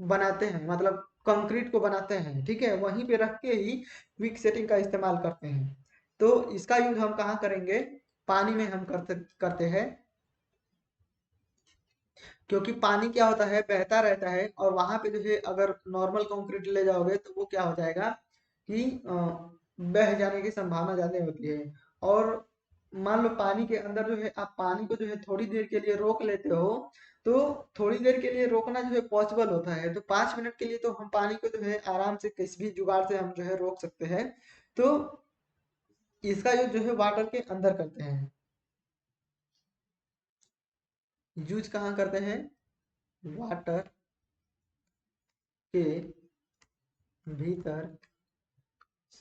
A: बनाते हैं, मतलब कंक्रीट को बनाते हैं। ठीक है, वहीं पे रख के ही क्विक सेटिंग का इस्तेमाल करते हैं। तो इसका यूज हम कहाँ करेंगे, पानी में हम करते करते हैं, क्योंकि पानी क्या होता है, बहता रहता है, और वहां पे जो है अगर नॉर्मल कंक्रीट ले जाओगे तो वो क्या हो जाएगा कि बह जाने की संभावना ज्यादा होती है। और मान लो पानी के अंदर जो है आप पानी को जो है थोड़ी देर के लिए रोक लेते हो, तो थोड़ी देर के लिए रोकना जो है पॉसिबल होता है। तो 5 मिनट के लिए तो हम पानी को जो है आराम से किसी भी जुगाड़ से हम जो है रोक सकते हैं। तो इसका यूज जो है वाटर के अंदर करते हैं। यूज कहाँ करते हैं, वाटर के भीतर,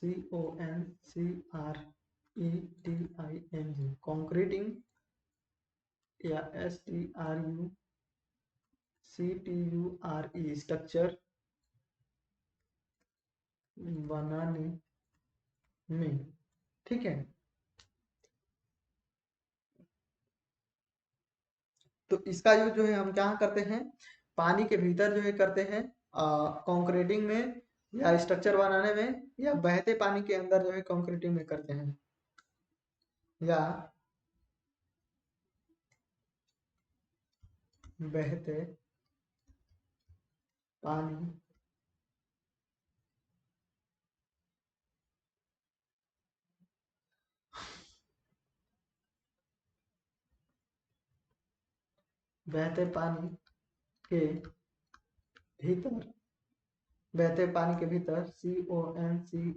A: CONCRETING, कंक्रीटिंग, या STRU CTURE स्ट्रक्चर बनाने में, ठीक है। तो इसका यूज जो है हम क्या करते हैं, पानी के भीतर जो है करते हैं, कंक्रीटिंग में या स्ट्रक्चर बनाने में, या बहते पानी के अंदर जो है कंक्रीटिंग में करते हैं, या बहते पानी बहते पानी के भीतर, बहते पानी के भीतर CONCRETING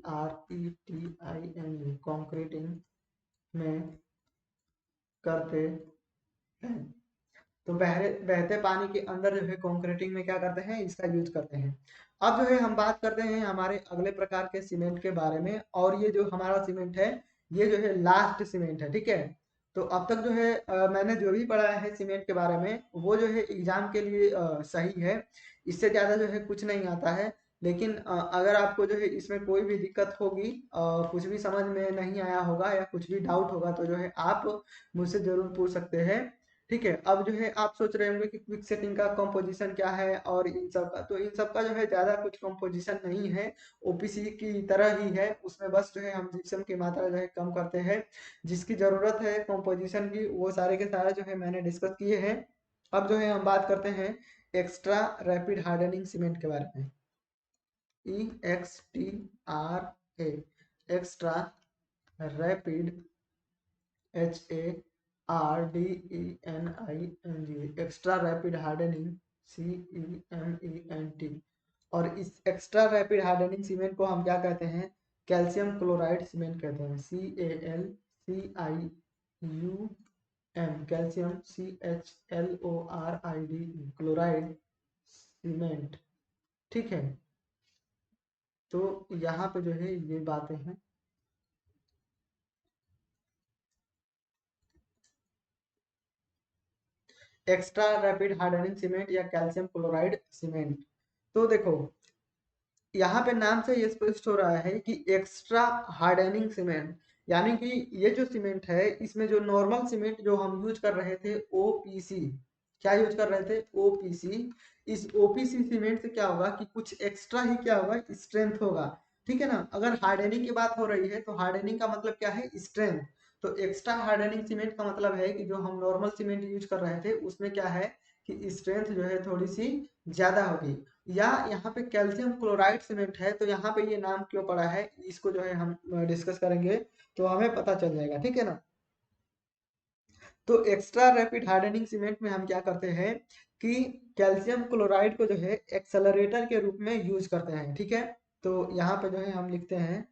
A: कंक्रीटिंग में करते हैं। तो बहते पानी के अंदर जो है कंक्रीटिंग में क्या करते हैं, इसका यूज करते हैं। अब जो है हम बात करते हैं हमारे अगले प्रकार के सीमेंट के बारे में, और ये जो हमारा सीमेंट है, ये जो है लास्ट सीमेंट है, ठीक है। तो अब तक जो है मैंने जो भी पढ़ा है सीमेंट के बारे में, वो जो है एग्जाम के लिए सही है। इससे ज्यादा जो है कुछ नहीं आता है। लेकिन अगर आपको जो है इसमें कोई भी दिक्कत होगी, कुछ भी समझ में नहीं आया होगा या कुछ भी डाउट होगा, तो जो है आप मुझसे जरूर पूछ सकते हैं, ठीक है। अब जो है आप सोच रहे होंगे कि क्विक सेटिंग का कंपोजिशन क्या है और इन सब का, तो इन सब का जो है ज्यादा कुछ कंपोजिशन नहीं है, ओपीसी की तरह ही है। उसमें बस जो है हम जिप्सम की मात्रा जो है कम करते हैं। जिसकी जरूरत है कंपोजिशन की, वो सारे के सारे जो है मैंने डिस्कस किए हैं। अब जो है हम बात करते हैं एक्स्ट्रा रैपिड हार्डनिंग सीमेंट के बारे में। EXTRA, extra rapid, HARDENING, extra rapid hardening, CEMENT। और इस एक्स्ट्रा रैपिड हार्डनिंग सीमेंट को हम क्या कहते हैं, कैल्शियम क्लोराइड सीमेंट कहते हैं। CALCIUM, calcium, CHLORIDE, chloride cement, ठीक है। तो यहाँ पे जो है ये बातें हैं। एक्स्ट्रा रैपिड हार्डनिंग सीमेंट या कैल्शियम क्लोराइड सीमेंट, तो देखो यहाँ पे नाम से ये स्पष्ट हो रहा है कि एक्स्ट्रा हार्डनिंग सीमेंट, यानी कि ये जो सीमेंट है, इसमें जो नॉर्मल सीमेंट जो हम यूज कर रहे थे ओपीसी, क्या यूज कर रहे थे, ओपीसी। इस ओपीसी सीमेंट से क्या होगा कि कुछ एक्स्ट्रा ही क्या होगा, स्ट्रेंथ होगा, ठीक है ना। अगर हार्डनिंग की बात हो रही है तो हार्डनिंग का मतलब क्या है, स्ट्रेंथ। तो एक्स्ट्रा हार्डनिंग सीमेंट का मतलब है कि जो हम नॉर्मल सीमेंट यूज कर रहे थे उसमें क्या है कि स्ट्रेंथ जो है थोड़ी सी ज्यादा होगी। या यहाँ पे कैल्शियम क्लोराइड सीमेंट है, तो यहाँ पे ये नाम क्यों पड़ा है, इसको जो है हम डिस्कस करेंगे तो हमें पता चल जाएगा, ठीक है ना। तो एक्स्ट्रा रैपिड हार्डनिंग सीमेंट में हम क्या करते हैं कि कैल्शियम क्लोराइड को जो है एक्सेलरेटर के रूप में यूज करते हैं, ठीक है। तो यहाँ पे जो है हम लिखते हैं,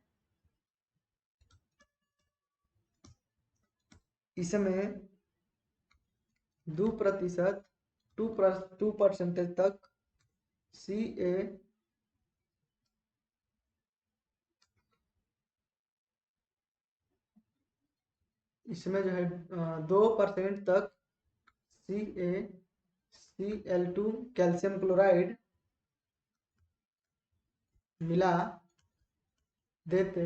A: इसमें 2%, 2% तक CA, इसमें जो है 2% तक CaCl2 कैल्शियम क्लोराइड मिला देते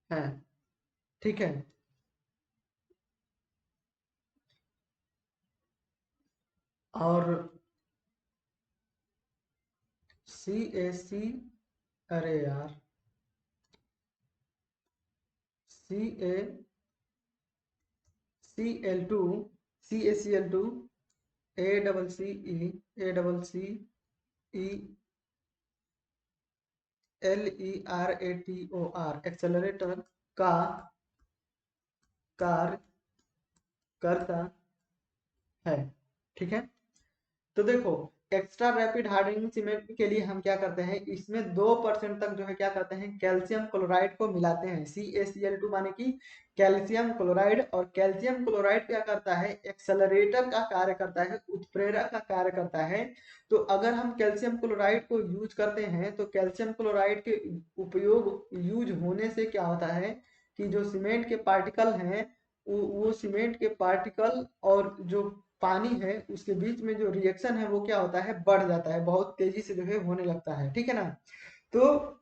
A: हैं, ठीक है। और CaC, अरे यार, CaCl2, CaCl2, ACCELERATOR एक्सेलरेटर का कार्य करता है, ठीक है। तो देखो एक्स्ट्रा रैपिड हार्डनिंग सीमेंट के लिए हम क्या करते हैं, इसमें 2% तक जो है क्या करते हैं, कैल्शियम क्लोराइड को मिलाते हैं। CaCl2 माने कि कैल्शियम क्लोराइड, और कैल्शियम क्लोराइड क्या करता है, एक्सेलरेटर का कार्य करता है, उत्प्रेरक का कार्य करता है। तो अगर हम कैल्शियम क्लोराइड को यूज करते हैं, तो कैल्शियम क्लोराइड के उपयोग यूज होने से क्या होता है कि जो सीमेंट के पार्टिकल हैं, वो सीमेंट के पार्टिकल और जो पानी है उसके बीच में जो रिएक्शन है वो क्या होता है, बढ़ जाता है, बहुत तेजी से जो है होने लगता है, ठीक है ना। तो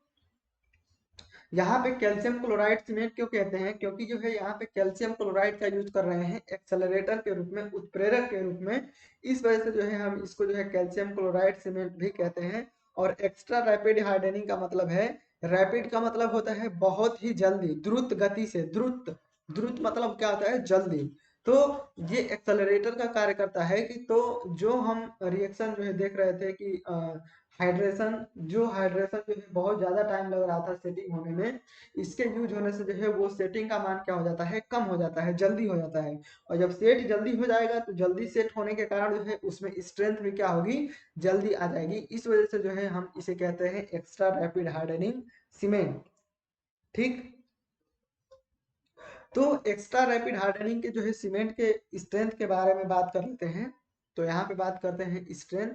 A: यहाँ पे कैल्शियम क्लोराइड सीमेंट क्यों कहते हैं, क्योंकि जो है यहाँ पे कैल्शियम क्लोराइड का यूज कर रहे हैं एक्सेलरेटर के रूप में, उत्प्रेरक के रूप में। इस वजह से जो है हम इसको जो है कैल्शियम क्लोराइड सीमेंट भी कहते हैं। और एक्स्ट्रा रैपिड हार्डनिंग का मतलब है, रैपिड का मतलब होता है बहुत ही जल्दी, द्रुत गति से, द्रुत, द्रुत मतलब क्या होता है, जल्दी। तो ये एक्सेलरेटर का कार्य करता है कि तो जो हम रिएक्शन जो है देख रहे थे कि हाइड्रेशन, जो हाइड्रेशन जो है बहुत ज्यादा टाइम लग रहा था सेटिंग होने में, इसके यूज होने से जो है वो सेटिंग का मान क्या हो जाता है, कम हो जाता है, जल्दी हो जाता है। और जब सेट जल्दी हो जाएगा तो जल्दी सेट होने के कारण जो है उसमें स्ट्रेंथ भी क्या होगी, जल्दी आ जाएगी। इस वजह से जो है हम इसे कहते हैं एक्स्ट्रा रैपिड हार्डनिंग सीमेंट, ठीक। तो एक्स्ट्रा रैपिड हार्डनिंग के जो है सीमेंट के स्ट्रेंथ के बारे में बात कर लेते हैं। तो यहाँ पे बात करते हैं स्ट्रेंथ,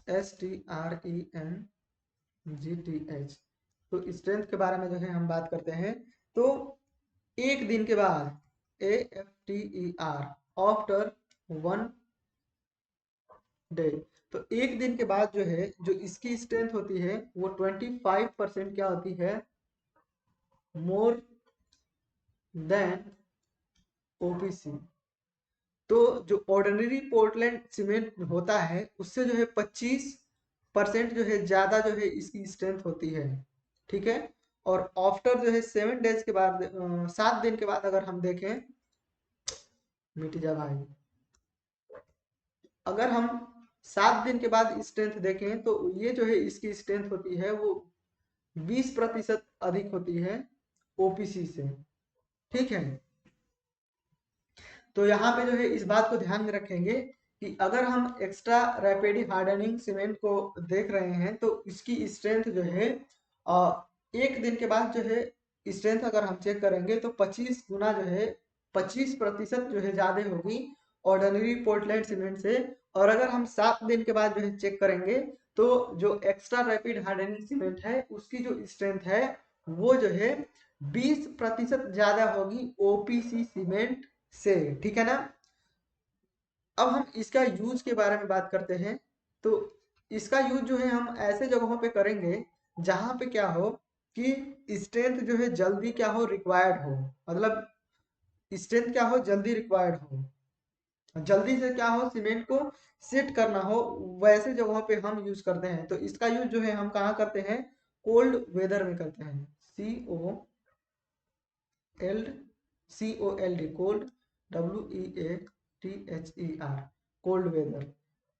A: STRENGTH। तो स्ट्रेंथ के बारे में जो है हम बात करते हैं। तो एक दिन के बाद, AFTER, आफ्टर 1 डे, तो एक दिन के बाद जो है जो इसकी स्ट्रेंथ होती है वो 25% क्या होती है, मोर देन OPC। तो जो ऑर्डिनरी पोर्टलैंड सीमेंट होता है उससे जो है 25% जो है ज्यादा जो है इसकी स्ट्रेंथ होती है, ठीक है। और आफ्टर जो है 7 डेज के बाद, 7 दिन के बाद अगर हम देखें, मिट जा भाई, अगर हम 7 दिन के बाद स्ट्रेंथ देखें तो ये जो है इसकी स्ट्रेंथ होती है वो 20% अधिक होती है OPC से, ठीक है। तो यहाँ पे जो है इस बात को ध्यान में रखेंगे कि अगर हम एक्स्ट्रा रैपिड हार्डनिंग सीमेंट को देख रहे हैं तो इसकी स्ट्रेंथ जो है एक दिन के बाद जो है स्ट्रेंथ अगर हम चेक करेंगे तो 25 गुना जो है, 25% जो है ज्यादा होगी ऑर्डिनरी पोर्टलैंड सीमेंट से। और अगर हम 7 दिन के बाद जो है चेक करेंगे तो जो एक्स्ट्रा रैपिड हार्डनिंग सीमेंट है उसकी जो स्ट्रेंथ है वो जो है 20% ज्यादा होगी OPC सीमेंट से, ठीक है ना। अब हम इसका यूज के बारे में बात करते हैं। तो इसका यूज जो है हम ऐसे जगहों पे करेंगे जहां पे क्या हो कि स्ट्रेंथ जो है जल्दी क्या हो, रिक्वायर्ड हो, मतलब स्ट्रेंथ क्या हो, जल्दी रिक्वायर्ड हो, जल्दी से क्या हो, सीमेंट को सेट करना हो, वैसे जगहों पे हम यूज करते हैं। तो इसका यूज जो है हम कहाँ करते हैं, कोल्ड वेदर में करते हैं, COLD, cold, WEATHER, cold weather.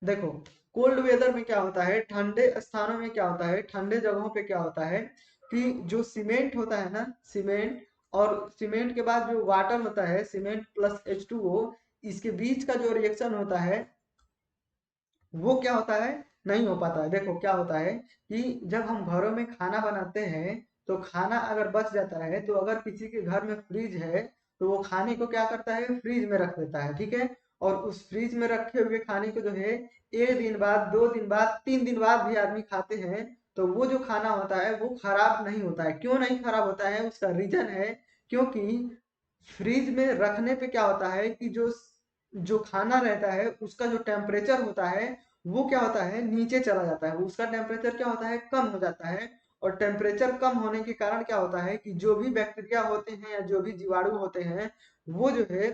A: देखो कोल्ड वेदर में क्या होता है, ठंडे स्थानों में क्या होता है, ठंडे जगहों पे क्या होता है कि जो सीमेंट होता है ना, सीमेंट और सीमेंट के बाद जो वाटर होता है, सीमेंट प्लस H2O, इसके बीच का जो रिएक्शन होता है वो क्या होता है, नहीं हो पाता है। देखो क्या होता है कि जब हम घरों में खाना बनाते हैं तो खाना अगर बच जाता है तो अगर किसी के घर में फ्रिज है तो वो खाने को क्या करता है, फ्रिज में रख देता है, ठीक है। और उस फ्रिज में रखे हुए खाने को जो है 1 दिन बाद, 2 दिन बाद, 3 दिन बाद भी आदमी खाते हैं तो वो जो खाना होता है वो खराब नहीं होता है। क्यों नहीं खराब होता है, उसका रीजन है क्योंकि फ्रिज में रखने पे क्या होता है कि जो जो खाना रहता है उसका जो टेम्परेचर होता है वो क्या होता है, नीचे चला जाता है, उसका टेम्परेचर क्या होता है, कम हो जाता है। और टेम्परेचर कम होने के कारण क्या होता है कि जो भी बैक्टीरिया होते हैं या जो भी जीवाणु होते हैं वो जो है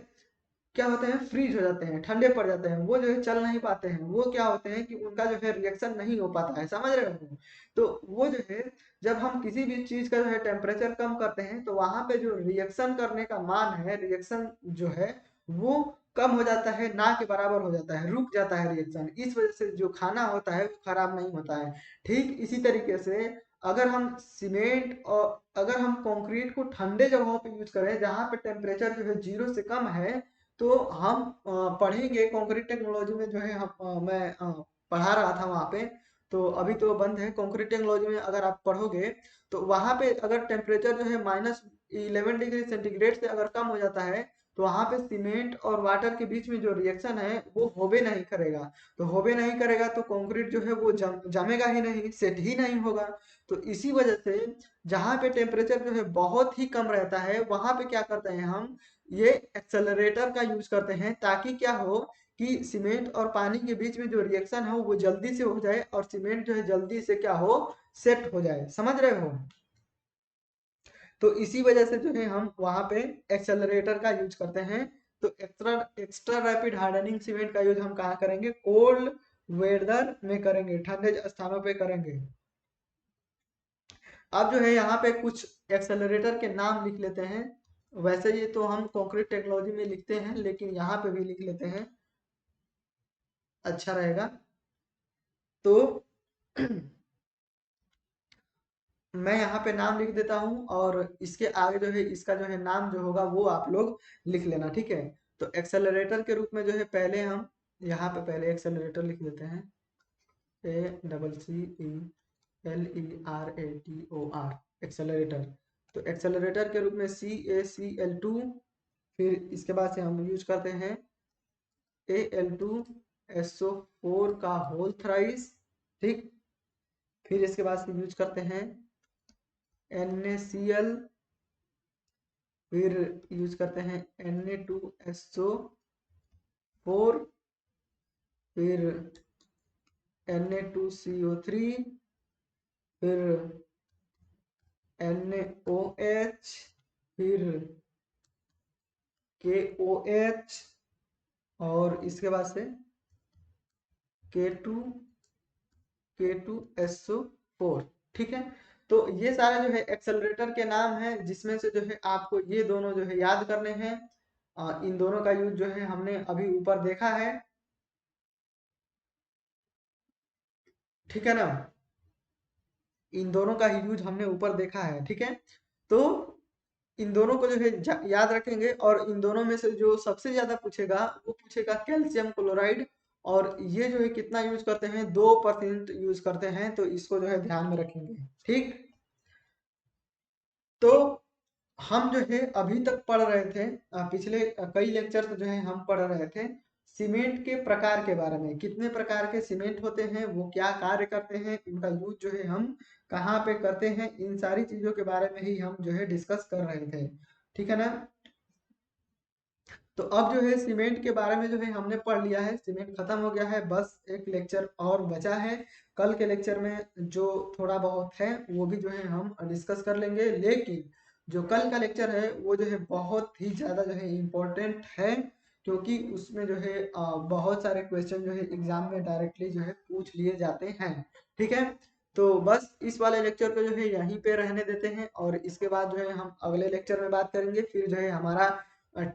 A: क्या होते हैं, फ्रीज हो जाते हैं, ठंडे पड़ जाते हैं, वो जो है चल नहीं पाते हैं, वो क्या होते हैं कि उनका जो है रिएक्शन नहीं हो पाता है, समझ रहे हो। तो वो जो है जब हम किसी भी चीज का जो है टेम्परेचर कम करते हैं तो वहां पे जो रिएक्शन करने का मान है, रिएक्शन जो है वो कम हो जाता है, ना के बराबर हो जाता है, रुक जाता है रिएक्शन। इस वजह से जो खाना होता है वो खराब नहीं होता है। ठीक इसी तरीके से अगर हम सीमेंट और अगर हम कंक्रीट को ठंडे जगहों पे यूज करें जहां पे टेम्परेचर जो है 0 से कम है तो हम पढ़ेंगे कंक्रीट टेक्नोलॉजी में जो है मैं पढ़ा रहा था वहाँ पे। तो अभी तो बंद है, कंक्रीट टेक्नोलॉजी में अगर आप पढ़ोगे तो वहाँ पे अगर टेम्परेचर जो है -11 डिग्री सेंटीग्रेड से अगर कम हो जाता है तो वहां पे सीमेंट और वाटर के बीच में जो रिएक्शन है वो होबे नहीं करेगा। तो होबे नहीं करेगा तो कंक्रीट जो है वो जमेगा ही नहीं, सेट ही नहीं होगा। तो इसी वजह से जहाँ पे टेम्परेचर जो है बहुत ही कम रहता है वहां पे क्या करते हैं हम, ये एक्सेलरेटर का यूज करते हैं, ताकि क्या हो कि सीमेंट और पानी के बीच में जो रिएक्शन है वो जल्दी से हो जाए और सीमेंट जो है जल्दी से क्या हो, सेट हो जाए। समझ रहे हो? तो इसी वजह से जो है हम वहां पे एक्सेलरेटर का यूज करते हैं। तो extra extra rapid hardening cement का यूज हम कहाँ करेंगे, कोल्ड वेदर में करेंगे, ठंडे स्थानों पे करेंगे। अब जो है यहाँ पे कुछ एक्सेलरेटर के नाम लिख लेते हैं। वैसे ये तो हम कंक्रीट टेक्नोलॉजी में लिखते हैं, लेकिन यहाँ पे भी लिख लेते हैं, अच्छा रहेगा। तो मैं यहाँ पे नाम लिख देता हूँ और इसके आगे जो है इसका जो है नाम जो होगा वो आप लोग लिख लेना, ठीक है। तो एक्सेलरेटर के रूप में जो है पहले हम यहाँ पे पहले एक्सेलरेटर लिख देते हैं, ACCELERATOR, एक्सेलरेटर। तो एक्सेलरेटर के रूप में CaCl2, फिर इसके बाद से हम यूज करते हैं Al2SO4 का होल थ्राइस, ठीक। फिर इसके बाद से यूज करते हैं NaCl, फिर यूज करते हैं Na2SO4, फिर Na2CO3, फिर NaOH, फिर KOH, और इसके बाद से K2 K2SO4, ठीक है। तो ये सारा जो है एक्सेलरेटर के नाम है, जिसमें से जो है आपको ये दोनों जो है याद करने हैं। इन दोनों का यूज जो है हमने अभी ऊपर देखा है, ठीक है ना। इन दोनों का ही यूज हमने ऊपर देखा है, ठीक है। तो इन दोनों को जो है याद रखेंगे, और इन दोनों में से जो सबसे ज्यादा पूछेगा वो पूछेगा कैल्शियम क्लोराइड। और ये जो है कितना यूज करते हैं, 2% यूज करते हैं, तो इसको जो है ध्यान में रखेंगे, ठीक। तो हम जो है अभी तक पढ़ रहे थे, पिछले कई लेक्चर जो है हम पढ़ रहे थे सीमेंट के प्रकार के बारे में, कितने प्रकार के सीमेंट होते हैं, वो क्या कार्य करते हैं, उनका यूज जो है हम कहाँ पे करते हैं, इन सारी चीजों के बारे में ही हम जो है डिस्कस कर रहे थे, ठीक है ना। तो अब जो है सीमेंट के बारे में जो है हमने पढ़ लिया है, सीमेंट खत्म हो गया है, बस एक लेक्चर और बचा है। कल के लेक्चर में जो थोड़ा बहुत है वो भी जो है हम डिस्कस कर लेंगे, लेकिन जो कल का लेक्चर है वो जो है बहुत ही ज़्यादा जो है इम्पोर्टेंट है, क्योंकि उसमें जो है बहुत सारे क्वेश्चन जो है एग्जाम में डायरेक्टली जो है पूछ लिए जाते हैं, ठीक है। तो बस इस वाले लेक्चर को जो है यहीं पे रहने देते हैं, और इसके बाद जो है हम अगले लेक्चर में बात करेंगे। फिर जो है हमारा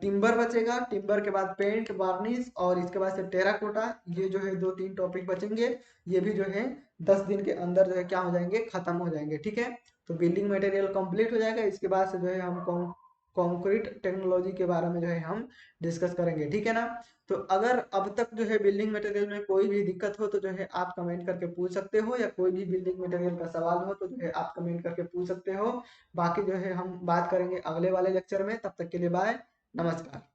A: टिम्बर बचेगा, टिम्बर के बाद पेंट वार्निश, और इसके बाद से टेराकोटा, ये जो है 2-3 टॉपिक बचेंगे। ये भी जो है 10 दिन के अंदर जो है क्या हो जाएंगे, खत्म हो जाएंगे, ठीक है। तो बिल्डिंग मटेरियल कंप्लीट हो जाएगा, इसके बाद से जो है हम कंक्रीट टेक्नोलॉजी के बारे में जो है हम डिस्कस करेंगे, ठीक है ना। तो अगर अब तक जो है बिल्डिंग मटेरियल में कोई भी दिक्कत हो तो जो है आप कमेंट करके पूछ सकते हो, या कोई भी बिल्डिंग मटेरियल का सवाल हो तो जो है आप कमेंट करके पूछ सकते हो। बाकी जो है हम बात करेंगे अगले वाले लेक्चर में, तब तक के लिए बाय, नमस्कार।